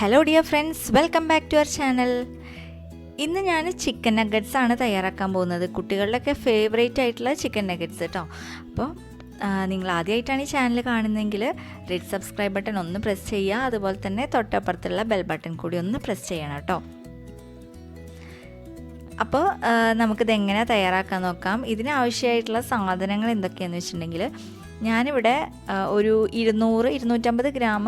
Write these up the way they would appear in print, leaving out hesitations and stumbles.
Hello dear friends, welcome back to our channel. ഇന്ന് ഞാൻ chicken nuggets ആണ് തയ്യാറാക്കാൻ പോകുന്നത്. കുട്ടികളുടെയൊക്കെ ഫേവറേറ്റ് ആയിട്ടുള്ള ചിക്കൻ നഗറ്റ്സ് കേട്ടോ. അപ്പോൾ നിങ്ങൾ ആദ്യമായിട്ടാണ് ഈ ചാനൽ കാണുന്നതെങ്കിൽ റെഡ് സബ്സ്ക്രൈബ് ബട്ടൺ ഒന്ന് പ്രസ് ചെയ്യുക. അതുപോലെ തന്നെ തൊട്ടപ്പുറത്തുള്ള ബെൽ ബട്ടൺ കൂടി ഒന്ന് പ്രസ് ചെയ്യണം കേട്ടോ. അപ്പോൾ നമുക്കിതെങ്ങനെ തയ്യാറാക്കാൻ നോക്കാം. ഇതിനാവശ്യമായിട്ടുള്ള സാധനങ്ങൾ എന്തൊക്കെയാണെന്ന് വെച്ചിട്ടുണ്ടെങ്കിൽ, ഞാനിവിടെ ഒരു 200-250 ഗ്രാം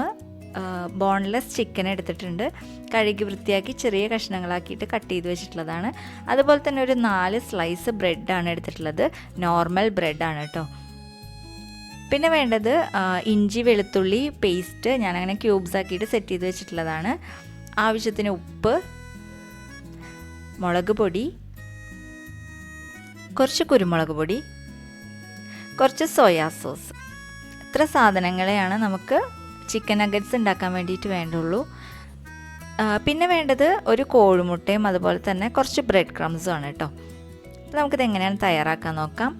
ബോൺലെസ് ചിക്കൻ എടുത്തിട്ടുണ്ട്. കഴുകി വൃത്തിയാക്കി ചെറിയ കഷ്ണങ്ങളാക്കിയിട്ട് കട്ട് ചെയ്ത് വെച്ചിട്ടുള്ളതാണ്. അതുപോലെ തന്നെ ഒരു 4 സ്ലൈസ് ബ്രെഡാണ് എടുത്തിട്ടുള്ളത്. നോർമൽ ബ്രെഡാണ് കേട്ടോ. പിന്നെ വേണ്ടത് ഇഞ്ചി വെളുത്തുള്ളി പേസ്റ്റ്, ഞാനങ്ങനെ ക്യൂബ്സ് ആക്കിയിട്ട് സെറ്റ് ചെയ്ത് വെച്ചിട്ടുള്ളതാണ്. ആവശ്യത്തിന് ഉപ്പ്, മുളക് പൊടി, കുറച്ച് കുരുമുളക് പൊടി, കുറച്ച് സോയാ സോസ്. ഇത്ര സാധനങ്ങളെയാണ് നമുക്ക് ചിക്കൻ നഗറ്റ്സ് ഉണ്ടാക്കാൻ വേണ്ടിയിട്ട് വേണ്ടുള്ളൂ. പിന്നെ വേണ്ടത് ഒരു കോഴിമുട്ടയും അതുപോലെ തന്നെ കുറച്ച് ബ്രെഡ് ക്രംസും ആണ് കേട്ടോ. അപ്പോൾ നമുക്കിത് എങ്ങനെയാണ് തയ്യാറാക്കാൻ നോക്കാം.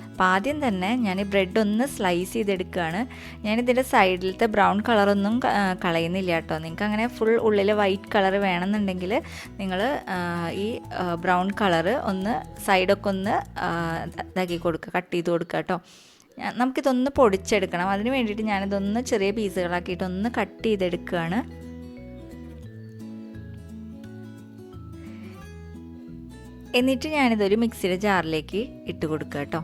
അപ്പോൾ ആദ്യം തന്നെ ഞാൻ ഈ ബ്രെഡ് ഒന്ന് സ്ലൈസ് ചെയ്തെടുക്കുകയാണ്. ഞാനിതിൻ്റെ സൈഡിലത്തെ ബ്രൗൺ കളറൊന്നും കളയുന്നില്ല കേട്ടോ. നിങ്ങൾക്ക് അങ്ങനെ ഫുൾ ഉള്ളിൽ വൈറ്റ് കളർ വേണമെന്നുണ്ടെങ്കിൽ നിങ്ങൾ ഈ ബ്രൗൺ കളറ് ഒന്ന് സൈഡൊക്കെ ഒന്ന് ഇതാക്കി കൊടുക്കുക, കട്ട് ചെയ്ത് കൊടുക്കുക കേട്ടോ. നമുക്കിതൊന്ന് പൊടിച്ചെടുക്കണം. അതിന് വേണ്ടിയിട്ട് ഞാനിതൊന്ന് ചെറിയ പീസുകളാക്കിയിട്ടൊന്ന് കട്ട് ചെയ്തെടുക്കുകയാണ്. എന്നിട്ട് ഞാനിതൊരു മിക്സിയുടെ ജാറിലേക്ക് ഇട്ട് കൊടുക്കുക കേട്ടോ.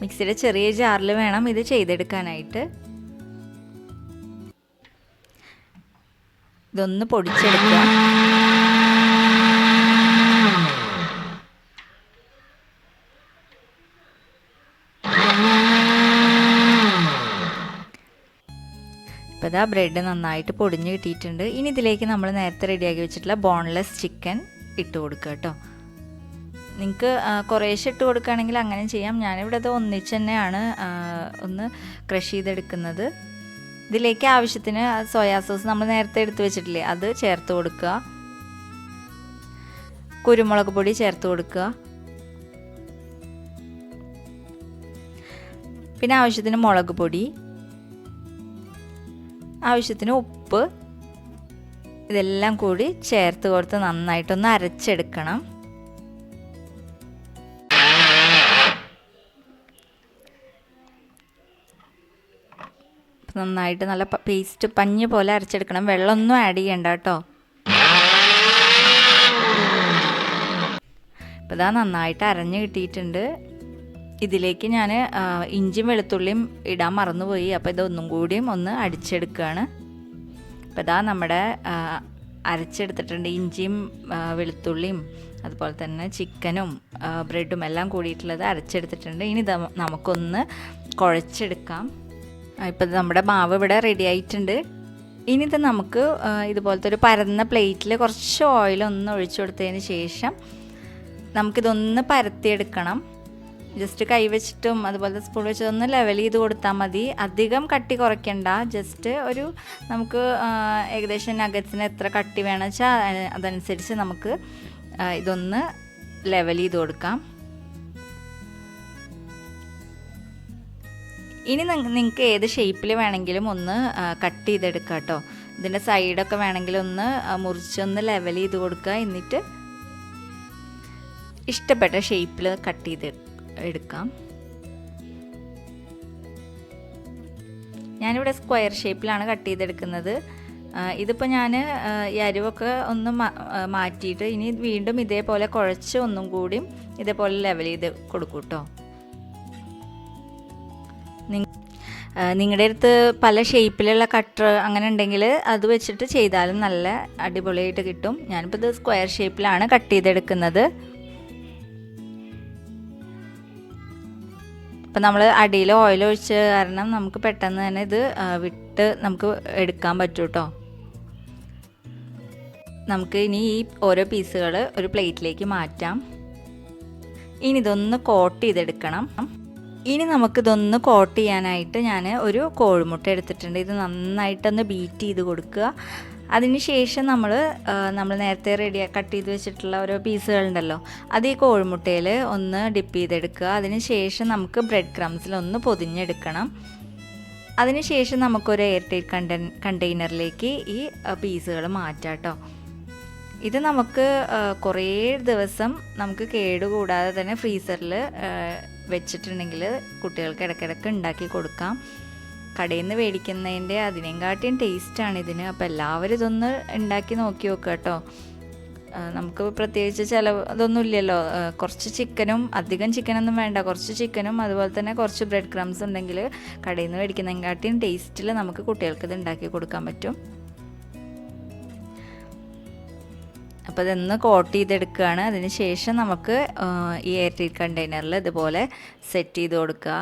മിക്സിയുടെ ചെറിയ ജാറിൽ വേണം ഇത് ചെയ്തെടുക്കാനായിട്ട്. ഇതൊന്ന് പൊടിച്ചെടുക്കുക. ഇപ്പോൾ ഇതാ ബ്രെഡ് നന്നായിട്ട് പൊടിഞ്ഞ് കിട്ടിയിട്ടുണ്ട്. ഇനി ഇതിലേക്ക് നമ്മൾ നേരത്തെ റെഡിയാക്കി വെച്ചിട്ടുള്ള ബോൺലെസ് ചിക്കൻ ഇട്ട് കൊടുക്കുക കേട്ടോ. നിങ്ങൾക്ക് കുറേശ്ശെ ഇട്ട് കൊടുക്കുകയാണെങ്കിൽ അങ്ങനെ ചെയ്യാം. ഞാനിവിടെ അത് ഒന്നിച്ച് തന്നെയാണ് ഒന്ന് ക്രഷ് ചെയ്തെടുക്കുന്നത്. ഇതിലേക്ക് ആവശ്യത്തിന് സോയാ സോസ് നമ്മൾ നേരത്തെ എടുത്ത് വെച്ചിട്ടില്ലേ, അത് ചേർത്ത് കൊടുക്കുക. കുരുമുളക് പൊടി ചേർത്ത് കൊടുക്കുക. പിന്നെ ആവശ്യത്തിന് മുളക് പൊടി, ആവശ്യത്തിന് ഉപ്പ്, ഇതെല്ലാം കൂടി ചേർത്ത് കൊടുത്ത് നന്നായിട്ടൊന്ന് അരച്ചെടുക്കണം. നന്നായിട്ട് നല്ല പേസ്റ്റ് പഞ്ഞ് പോലെ അരച്ചെടുക്കണം. വെള്ളമൊന്നും ആഡ് ചെയ്യണ്ട കേട്ടോ. ഇപ്പോൾ ഇതാ നന്നായിട്ട് അരഞ്ഞ് കിട്ടിയിട്ടുണ്ട്. ഇതിലേക്ക് ഞാൻ ഇഞ്ചിയും വെളുത്തുള്ളിയും ഇടാൻ മറന്നുപോയി. അപ്പോൾ ഇതൊന്നും കൂടിയും ഒന്ന് അടിച്ചെടുക്കുകയാണ്. അപ്പോൾ ഇതാ നമ്മുടെ അരച്ചെടുത്തിട്ടുണ്ട്. ഇഞ്ചിയും വെളുത്തുള്ളിയും അതുപോലെ തന്നെ ചിക്കനും ബ്രെഡും എല്ലാം കൂടിയിട്ടുള്ളത് അരച്ചെടുത്തിട്ടുണ്ട്. ഇനി നമുക്കൊന്ന് കുഴച്ചെടുക്കാം. ഇപ്പോൾ നമ്മുടെ മാവ് ഇവിടെ റെഡി ആയിട്ടുണ്ട്. ഇനി ഇത് നമുക്ക് ഇതുപോലത്തെ ഒരു പരന്ന പ്ലേറ്റിൽ കുറച്ച് ഓയിലൊന്ന് ഒഴിച്ചു കൊടുത്തതിന് ശേഷം നമുക്കിതൊന്ന് പരത്തിയെടുക്കണം. ജസ്റ്റ് കൈ വെച്ചിട്ടും അതുപോലെ സ്പൂൺ വെച്ചിട്ടൊന്ന് ലെവൽ ചെയ്ത് കൊടുത്താൽ മതി. അധികം കട്ടി കുറയ്ക്കണ്ട. ജസ്റ്റ് ഒരു നമുക്ക് ഏകദേശം നഗറ്റ്സിന് എത്ര കട്ടി വേണമെന്ന് വെച്ചാൽ അതനുസരിച്ച് നമുക്ക് ഇതൊന്ന് ലെവൽ ചെയ്ത് കൊടുക്കാം. ഇനി നിങ്ങൾക്ക് ഏത് ഷേപ്പിൽ വേണമെങ്കിലും ഒന്ന് കട്ട് ചെയ്തെടുക്കാം കേട്ടോ. ഇതിൻ്റെ സൈഡൊക്കെ വേണമെങ്കിൽ ഒന്ന് മുറിച്ചൊന്ന് ലെവൽ ചെയ്ത് കൊടുക്കുക. എന്നിട്ട് ഇഷ്ടപ്പെട്ട ഷേപ്പിൽ കട്ട് ചെയ്ത് എടുക്കാം. ഞാനിവിടെ സ്ക്വയർ ഷേപ്പിലാണ് കട്ട് ചെയ്തെടുക്കുന്നത്. ഇതിപ്പോൾ ഞാൻ ഈ അരിവൊക്കെ ഒന്ന് മാറ്റിയിട്ട് ഇനി വീണ്ടും ഇതേപോലെ കുഴച്ച് ഒന്നും കൂടി ഇതേപോലെ ലെവൽ ചെയ്ത് കൊടുക്കും കേട്ടോ. നിങ്ങളുടെ അടുത്ത് പല ഷേപ്പിലുള്ള കട്ടർ അങ്ങനെ ഉണ്ടെങ്കിൽ അത് വെച്ചിട്ട് ചെയ്താലും നല്ല അടിപൊളിയായിട്ട് കിട്ടും. ഞാനിപ്പോൾ ഇത് സ്ക്വയർ ഷേപ്പിലാണ് കട്ട് ചെയ്തെടുക്കുന്നത്. അപ്പം നമ്മൾ അടിയിൽ ഓയിൽ ഒഴിച്ച കാരണം നമുക്ക് പെട്ടെന്ന് തന്നെ ഇത് വിട്ട് നമുക്ക് എടുക്കാൻ പറ്റും കേട്ടോ. നമുക്ക് ഇനി ഈ ഓരോ പീസുകൾ ഒരു പ്ലേറ്റിലേക്ക് മാറ്റാം. ഇനി ഇതൊന്ന് കോട്ട് ചെയ്തെടുക്കണം. ഇനി നമുക്കിതൊന്ന് കോട്ട് ചെയ്യാനായിട്ട് ഞാൻ ഒരു കോഴിമുട്ട എടുത്തിട്ടുണ്ട്. ഇത് നന്നായിട്ടൊന്ന് ബീറ്റ് ചെയ്ത് കൊടുക്കുക. അതിനുശേഷം നമ്മൾ നേരത്തെ കട്ട് ചെയ്ത് വെച്ചിട്ടുള്ള ഓരോ പീസുകളുണ്ടല്ലോ, അത് ഈ കോഴിമുട്ടയിൽ ഒന്ന് ഡിപ്പ് ചെയ്തെടുക്കുക. അതിനുശേഷം നമുക്ക് ബ്രെഡ് ക്രംസിൽ ഒന്ന് പൊതിഞ്ഞെടുക്കണം. അതിനുശേഷം നമുക്കൊരു എയർ ടൈറ്റ് കണ്ടെയ്നറിലേക്ക് ഈ പീസുകൾ മാറ്റാം കേട്ടോ. ഇത് നമുക്ക് കുറേ ദിവസം നമുക്ക് കേടുകൂടാതെ തന്നെ ഫ്രീസറിൽ വെച്ചിട്ടുണ്ടെങ്കിൽ കുട്ടികൾക്ക് ഇടയ്ക്കിടയ്ക്ക് ഉണ്ടാക്കി കൊടുക്കാം. കടയിൽ നിന്ന് മേടിക്കുന്നതിൻ്റെ അതിനെക്കാട്ടിയും ടേസ്റ്റാണ് ഇതിന്. അപ്പോൾ എല്ലാവരും ഇതൊന്ന് ഉണ്ടാക്കി നോക്കി നോക്കുക കേട്ടോ. നമുക്ക് പ്രത്യേകിച്ച് ഇതൊന്നും ഇല്ലല്ലോ. കുറച്ച് ചിക്കനും, അധികം ചിക്കനൊന്നും വേണ്ട, കുറച്ച് ചിക്കനും അതുപോലെ തന്നെ കുറച്ച് ബ്രെഡ് ക്രംസ് ഉണ്ടെങ്കിൽ കടയിൽ നിന്ന് മേടിക്കുന്നതിനെക്കാട്ടിയും ടേസ്റ്റിൽ നമുക്ക് കുട്ടികൾക്ക് ഇത് ഉണ്ടാക്കി കൊടുക്കാൻ പറ്റും. അപ്പോൾ ഇതൊന്ന് കോട്ട് ചെയ്തെടുക്കുകയാണ്. അതിന് ശേഷം നമുക്ക് ഈ എയർ ടൈറ്റ് കണ്ടെയ്നറിൽ ഇതുപോലെ സെറ്റ് ചെയ്ത് കൊടുക്കുക.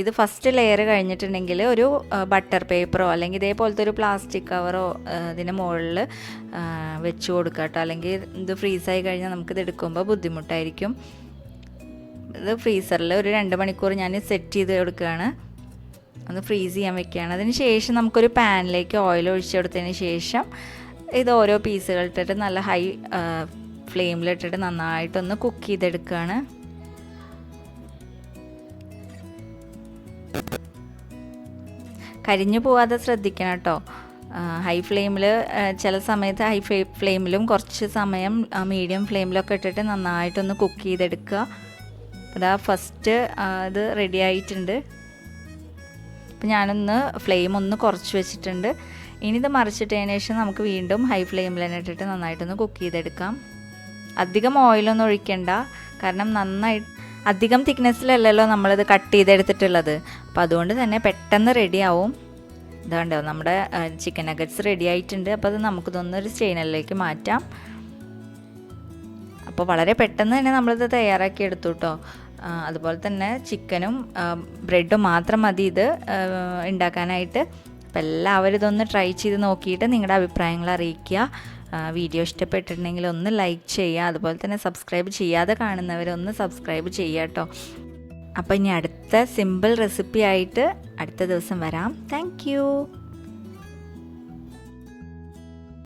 ഇത് ഫസ്റ്റ് ലെയർ കഴിഞ്ഞിട്ടുണ്ടെങ്കിൽ ഒരു ബട്ടർ പേപ്പറോ അല്ലെങ്കിൽ ഇതേപോലത്തെ ഒരു പ്ലാസ്റ്റിക് കവറോ ഇതിന് മുകളിൽ വെച്ച് കൊടുക്കുക കേട്ടോ. അല്ലെങ്കിൽ ഇത് ഫ്രീസായി കഴിഞ്ഞാൽ നമുക്കിത് എടുക്കുമ്പോൾ ബുദ്ധിമുട്ടായിരിക്കും. ഇത് ഫ്രീസറിൽ ഒരു 2 മണിക്കൂർ ഞാൻ സെറ്റ് ചെയ്ത് കൊടുക്കുകയാണ്. ഒന്ന് ഫ്രീസ് ചെയ്യാൻ വെക്കുകയാണ്. അതിന് ശേഷം നമുക്കൊരു പാനിലേക്ക് ഓയിൽ ഒഴിച്ച് കൊടുത്തതിന് ശേഷം ഇത് ഓരോ പീസുകളിട്ടിട്ട് നല്ല ഹൈ ഫ്ലെയിമിലിട്ടിട്ട് നന്നായിട്ടൊന്ന് കുക്ക് ചെയ്തെടുക്കുകയാണ്. കരിഞ്ഞു പോവാതെ ശ്രദ്ധിക്കണം കേട്ടോ. ഹൈ ഫ്ലെയിമിൽ ചില സമയത്ത് ഫ്ലെയിമിലും കുറച്ച് സമയം മീഡിയം ഫ്ലെയിമിലൊക്കെ ഇട്ടിട്ട് നന്നായിട്ടൊന്ന് കുക്ക് ചെയ്തെടുക്കുക. അതാ ഫസ്റ്റ് ഇത് റെഡി ആയിട്ടുണ്ട്. അപ്പം ഞാനൊന്ന് ഫ്ലെയിം ഒന്ന് കുറച്ച് വെച്ചിട്ടുണ്ട്. ഇനി ഇത് മറിച്ചിട്ടതിന് ശേഷം നമുക്ക് വീണ്ടും ഹൈ ഫ്ലെയിമിൽ തന്നെ ഇട്ടിട്ട് നന്നായിട്ടൊന്ന് കുക്ക് ചെയ്തെടുക്കാം. അധികം ഓയിലൊന്നും ഒഴിക്കണ്ട, കാരണം അധികം തിക്നെസ്സിലല്ലല്ലോ നമ്മളിത് കട്ട് ചെയ്തെടുത്തിട്ടുള്ളത്. അപ്പോൾ അതുകൊണ്ട് തന്നെ പെട്ടെന്ന് റെഡിയാവും. ഇതാണ്ടോ നമ്മുടെ ചിക്കൻ നഗറ്റ്സ് റെഡി ആയിട്ടുണ്ട്. അപ്പോൾ അത് നമുക്കിതൊന്നൊരു സ്റ്റെയിനറിലേക്ക് മാറ്റാം. അപ്പോൾ വളരെ പെട്ടെന്ന് തന്നെ നമ്മളിത് തയ്യാറാക്കി എടുത്തു കേട്ടോ. അതുപോലെ തന്നെ ചിക്കനും ബ്രെഡും മാത്രം മതി ഇത് ഉണ്ടാക്കാനായിട്ട്. അപ്പോൾ എല്ലാവരും ഇതൊന്ന് ട്രൈ ചെയ്ത് നോക്കിയിട്ട് നിങ്ങളുടെ അഭിപ്രായങ്ങൾ അറിയിക്കുക. വീഡിയോ ഇഷ്ടപ്പെട്ടിട്ടുണ്ടെങ്കിൽ ഒന്ന് ലൈക്ക് ചെയ്യുക. അതുപോലെ തന്നെ സബ്സ്ക്രൈബ് ചെയ്യാതെ കാണുന്നവരൊന്ന് സബ്സ്ക്രൈബ് ചെയ്യുക കേട്ടോ. അപ്പോൾ ഇനി അടുത്ത സിമ്പിൾ റെസിപ്പി ആയിട്ട് അടുത്ത ദിവസം വരാം. താങ്ക്